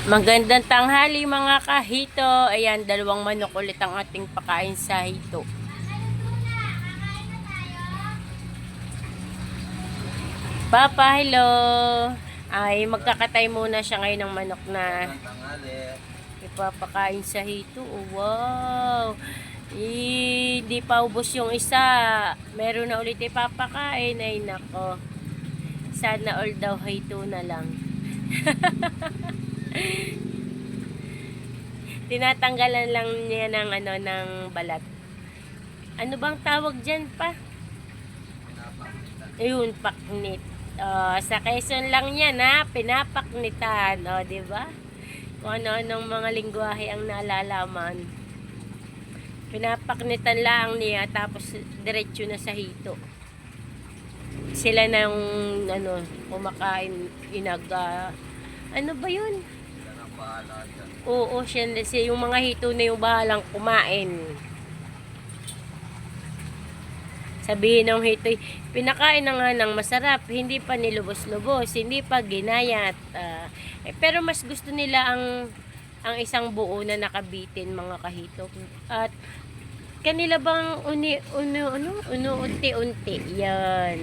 Magandang tanghali mga kahito. Ayan, dalawang manok ulit ang ating pakain sa hito. Papa, hello. Ay, magkakatay muna siya ngayon ng manok na ipapakain sa hito. Oh, wow. Di pa ubos yung isa. Meron na ulit ipapakain. Ay, nako. Sana all daw hito na lang. Tinatanggalan lang niya ng balat. Ano bang tawag diyan pa? Ayun, paknit. Sa Quezon lang yan ha, pinapaknitan, di ba? Kung ano-anong mga lingwahe ang nalalaman. Pinapaknitan lang niya tapos diretso na sa hito. Sila na yung kumakain, ano ba 'yun? Oo, siya yung mga hito na yung bahalang kumain. Sabihin ng hito, pinakain na nga ng masarap, hindi pa nilubos-lubos, hindi pa ginayat. Pero mas gusto nila ang isang buo na nakabitin mga kahito. At kanila bang unti-unti. Yan.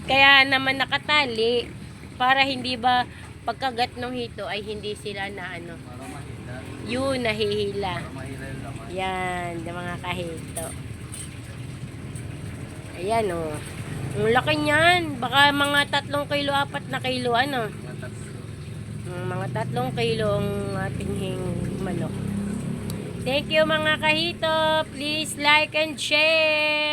Kaya naman nakatali para hindi ba pagkagat ng hito ay hindi sila na yun, nahihila. Yan, mga kahito. Ayan o. Ang laki niyan. Baka mga 3 kilo, 4 na kilo mga 3 kilo ang ating manok. Thank you mga kahito. Please like and share.